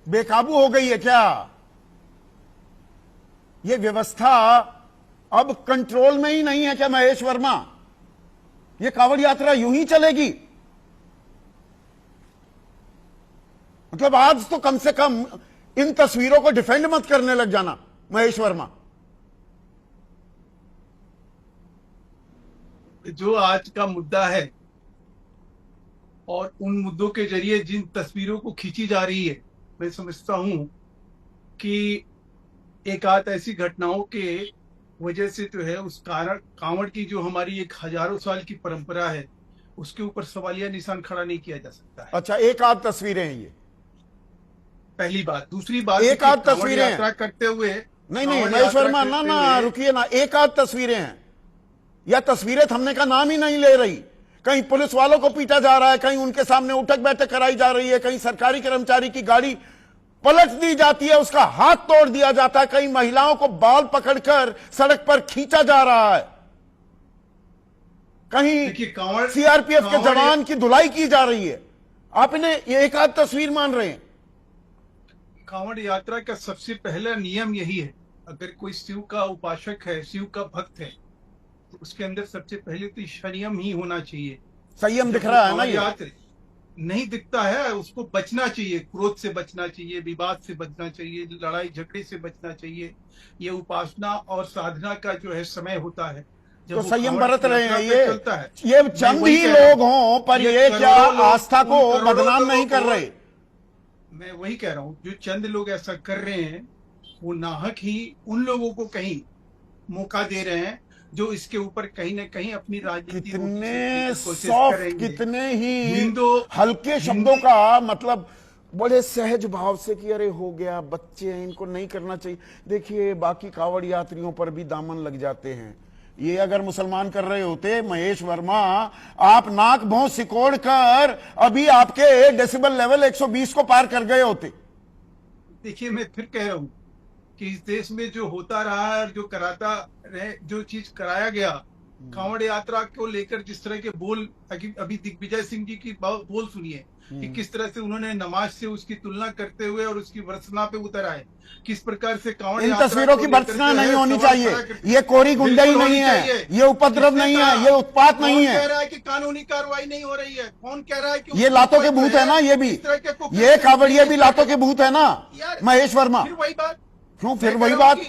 बेकाबू हो गई है क्या? ये व्यवस्था अब कंट्रोल में ही नहीं है क्या महेश वर्मा? ये कांवड़ यात्रा यूं ही चलेगी? मतलब आज तो कम से कम इन तस्वीरों को डिफेंड मत करने लग जाना महेश वर्मा। जो आज का मुद्दा है और उन मुद्दों के जरिए जिन तस्वीरों को खींची जा रही है, मैं समझता हूं कि एक आध ऐसी घटनाओं के वजह से जो है उस कारण कांवड़ की जो हमारी एक हजारों साल की परंपरा है उसके ऊपर सवालिया निशान खड़ा नहीं किया जा सकता है। अच्छा, एक आध तस्वीरें हैं ये, पहली बात। दूसरी बात, एक आध कांवड़ तस्वीरें यात्रा करते हुए, नहीं महेश वर्मा, ना रुकिए ना, एक आध तस्वीरें हैं या तस्वीरें थमने का नाम ही नहीं ले रही। कहीं पुलिस वालों को पीटा जा रहा है, कहीं उनके सामने उठक बैठक कराई जा रही है, कहीं सरकारी कर्मचारी की गाड़ी पलट दी जाती है, उसका हाथ तोड़ दिया जाता है, कहीं महिलाओं को बाल पकड़कर सड़क पर खींचा जा रहा है, कहीं सीआरपीएफ के जवान की धुलाई की जा रही है। आप इन्हें एक आध तस्वीर मान रहे हैं? कांवड़ यात्रा का सबसे पहला नियम यही है, अगर कोई शिव का उपासक है, शिव का भक्त है, तो उसके अंदर सबसे पहले तो संयम ही होना चाहिए। संयम दिख रहा है ना? ये नहीं दिखता है, उसको बचना चाहिए, क्रोध से बचना चाहिए, विवाद से बचना चाहिए, लड़ाई झगड़े से बचना चाहिए। ये उपासना और साधना का जो है समय होता है, तो संयम बरत रहे हैं चलता है। ये चंद ही लोग हों पर ये क्या आस्था को बदनाम नहीं कर रहे? मैं वही कह रहा हूं, जो चंद लोग ऐसा कर रहे हैं वो नाहक ही उन लोगों को कहीं मौका दे रहे हैं जो इसके ऊपर कहीं ना कहीं अपनी राजनीति कितने सॉफ्ट, कितने ही हल्के शब्दों का मतलब बड़े सहज भाव से कि अरे हो गया, बच्चे हैं, इनको नहीं करना चाहिए। देखिए बाकी कांवड़ यात्रियों पर भी दामन लग जाते हैं। ये अगर मुसलमान कर रहे होते महेश वर्मा, आप नाक भौं सिकोड़ कर अभी आपके डेसिबल लेवल 120 को पार कर गए होते। देखिए मैं फिर कह रहा हूं कि इस देश में जो होता रहा है, जो कराता रहे, जो चीज कराया गया, कांवड़ यात्रा को लेकर जिस तरह के बोल, अभी दिग्विजय सिंह जी की बोल सुनिए कि किस तरह से उन्होंने नमाज से उसकी तुलना करते हुए और उसकी भर्त्सना पे उतर आए, किस प्रकार से कांवड़ इन तस्वीरों की भर्त्सना नहीं होनी चाहिए। ये कोरी गुंडाई नहीं है, ये उपद्रव नहीं है, ये उत्पात नहीं है। कह रहा है कि कानूनी कार्रवाई नहीं हो रही है? कौन कह रहा है कि ये लातों के भूत है ना? ये भी, ये कांवड़िए भी लातों के भूत है ना महेश वर्मा? फिर वही बात, क्यों फिर वही बात?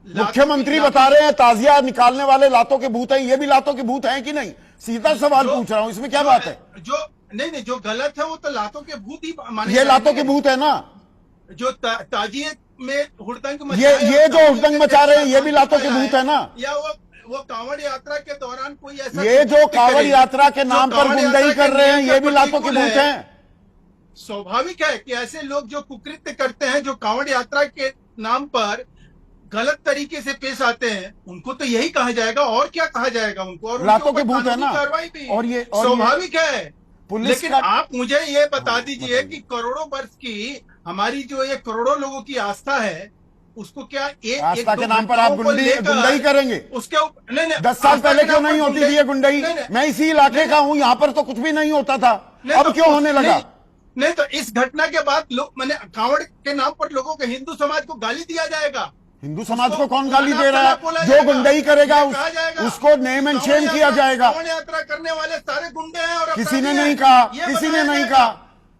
मुख्यमंत्री बता रहे हैं ताजिया निकालने वाले लातों के भूत हैं, ये भी लातों के भूत हैं कि नहीं? सीधा सवाल पूछ रहा हूं, इसमें क्या बात है? जो नहीं, जो गलत है वो तो लातों के भूत ही माने। ये लातों के भूत है ना? जो ताजिए में हुड़दंग ये जो हुड़दंग मचा रहे हैं ये भी लातों के भूत है ना? या वो कांवड़ यात्रा के दौरान कोई ऐसा, ये जो कांवड़ यात्रा के नाम पर गुंडाई कर रहे हैं ये भी लातों के भूत हैं। स्वाभाविक है कि ऐसे लोग जो कुकृत्य करते हैं, जो कांवड़ यात्रा के नाम पर गलत तरीके से पेश आते हैं, उनको तो यही कहा जाएगा, और क्या कहा जाएगा उनको? और लातों के भूत है ना? कार्रवाई भी और ये स्वाभाविक है। लेकिन आप मुझे ये बता दीजिए कि करोड़ों वर्ष की हमारी जो ये करोड़ों लोगों की आस्था है, उसको क्या आस्था के नाम पर आप गुंडाई करेंगे? उसके 10 साल पहले क्यों नहीं होती थी ये गुंडाई? मैं इसी इलाके का हूं, यहाँ पर तो कुछ भी नहीं होता था, अब क्यों होने लगा? नहीं तो इस घटना के बाद लोग, मैंने कांवड़ के नाम पर लोगों को, हिंदू समाज को गाली दिया जाएगा। हिंदू समाज को कौन गाली दे रहा है? जो गुंडाई करेगा उसको नेम एंड शेम किया जाएगा। कांवड़ यात्रा करने वाले सारे गुंडे हैं और किसी ने नहीं कहा, किसी ने नहीं कहा,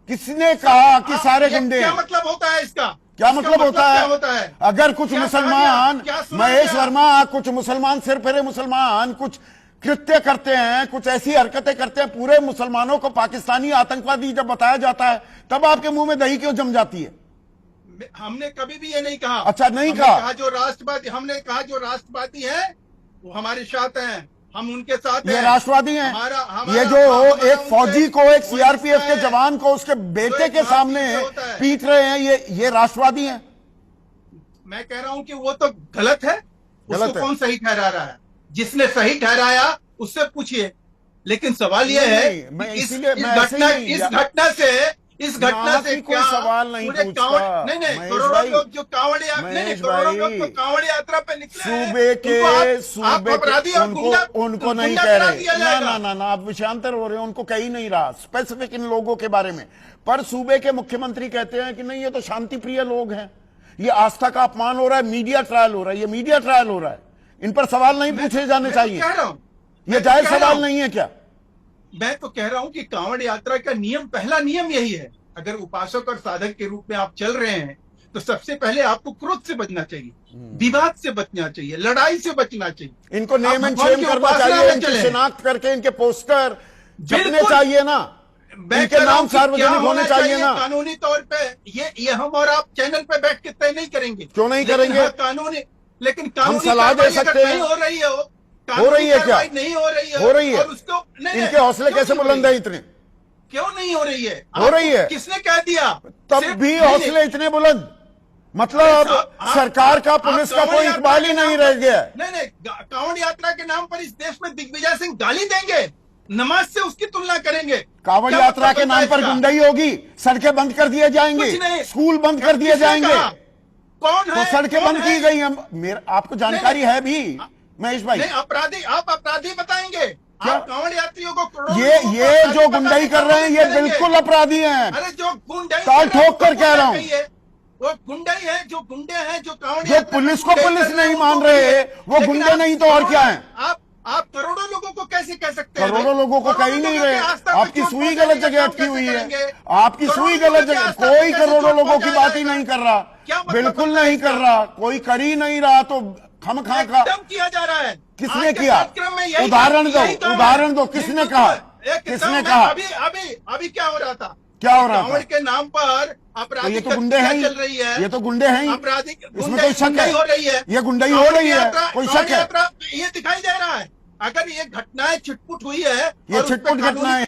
किसने कहा कि सारे गुंडे? क्या मतलब होता है इसका? क्या मतलब होता है? अगर कुछ मुसलमान, महेश वर्मा, कुछ मुसलमान, सिर फेरे मुसलमान कुछ कृत्य करते हैं, कुछ ऐसी हरकतें करते हैं, पूरे मुसलमानों को पाकिस्तानी आतंकवादी जब बताया जाता है तब आपके मुंह में दही क्यों जम जाती है? हमने कभी भी ये नहीं कहा। अच्छा, नहीं कहा? जो राष्ट्रवादी, हमने कहा जो राष्ट्रवादी है वो हमारे साथ हैं, हम उनके साथ ये राष्ट्रवादी हैं। ये जो एक फौजी को, एक सीआरपीएफ के जवान को उसके बेटे के सामने पीट रहे हैं, ये राष्ट्रवादी हैं। मैं कह रहा हूं कि वो तो गलत है, उसको कौन सही ठहरा रहा है? जिसने सही ठहराया उससे पूछिए। लेकिन सवाल यह है, इस घटना से इस घटना यहाँ से की कोई क्या सवाल नहीं पूरे पूछता। नहीं नहीं महेश करोड़ों भाई, लोग जो कांवड़ यात्रा नहीं महेश करोड़ों भाई, लोग तो कांवड़ यात्रा पे निकले हैं, सूबे के आप अपराधी और गुंडा उनको नहीं गुंडा कह करा रहे। दिया ना जाएगा। ना ना ना, आप विषयांतर हो रहे हो, उनको कह ही नहीं रहा स्पेसिफिक इन लोगों के बारे में। पर सूबे के मुख्यमंत्री कहते हैं कि नहीं, ये तो शांति प्रिय लोग हैं, ये आस्था का अपमान हो रहा है, मीडिया ट्रायल हो रहा है, ये मीडिया ट्रायल हो रहा है, इन पर सवाल नहीं पूछे जाने चाहिए। कह रहा हूं, ये जायज सवाल नहीं है क्या? मैं तो कह रहा हूं कि कांवड़ यात्रा का नियम, पहला नियम यही है, अगर उपासक और साधक के रूप में आप चल रहे हैं तो सबसे पहले आपको क्रोध से बचना चाहिए, विवाद से बचना चाहिए, लड़ाई से बचना चाहिए। इनको नेम एंड भगवान शेम की करना उपासना चाहिए, में इनकी चले। शिनाख्त करके इनके पोस्टर छपने बिल्कुल। चाहिए ना, मैं इनके कह रहा नाम हूं कि क्या सार्वजनिक होने होना चाहिए ना। कानूनी तौर पे ये हम और आप चैनल पे बैठ के तय नहीं करेंगे। क्यों नहीं लेकिन करेंगे? हाँ, लेकिन कानूनी सलाह दे कार्रवाई अगर सकते हैं। नहीं हो रही है, हो रही है क्या? नहीं हो रही है, हो रही है। और उसको नहीं, इनके हौसले क्यों कैसे नहीं हो बुलंद रही है इतने? क्यों नहीं हो रही है? हो रही है। किसने कह दिया? तब सिर्फ- भी नहीं, हौसले इतने बुलंद, मतलब आप- सरकार का आप पुलिस का कांवड़ कोई यात्रा इकबाल के ही नहीं नाम रह पर- गया। नहीं कांवड़ यात्रा के नाम पर इस देश में दिग्विजय सिंह गाली देंगे, नमाज से उसकी तुलना करेंगे। कांवड़ क्या यात्रा मतलब के नाम पर इसका? गुंडाई होगी, सड़कें बंद कर दिए जाएंगे, कुछ नहीं। स्कूल बंद कर दिए किसने जाएंगे, कहा? कौन तो है? सड़कें कौन बंद है? की गई हैं। आपको जानकारी है भी महेश भाई? नहीं, आप अपराधी बताएंगे। क्या? आप कांवड़ यात्रियों को करोड़ों ये लोगों को जो अपराधी गुंडाई बताने कर रहे हैं, ये करेंगे। बिल्कुल अपराधी हैं। अरे जो गुंडाई ताल कर रहे हैं, ठोक कर उसको कह रहा हूं। गुंडा कहिए। वो गुंडाई है, जो गुंडे हैं, जो कांवड़ जो यात्रा पुलिस को गुंडाई पुलिस कर रहे हैं, नहीं मान उनको रहे, कहिए। वो लेकिन गुंडे आप नहीं तो और क्या हैं? आप करोड़ों लोगों को कैसे कह सकते हैं? करोड़ों लोगों को कह ही नहीं रहे। आपकी सुई गलत जगह अटकी हुई है, आपकी सुई गलत जगह। कोई करोड़ों लोगों की बात ही नहीं कर रहा, बिल्कुल नहीं कर रहा, कोई कर ही नहीं रहा, तो खम खा का एकदम किया जा रहा है। किसने आज के किया? कार्यक्रम में यही उदाहरण दो, यही काम है। उदाहरण दो, किसने हिंदुत्व कहा? एक किसने काम कहा? है। अभी क्या हो रहा था? क्या हो रहा कांवड़ था? के नाम पर तो अपराधी ये तो गुंडे हैं ही, चल रही है। ये तो गुंडे हैं ही, अपराधी इसमें कोई शक गुंडाई है? हो रही है, ये गुंडाई हो रही है, कोई शक है? ये दिखाई दे रहा है। अगर ये घटनाएं छिटपुट हुई है, ये और उस पे छिटपुट कानूनी घटनाएं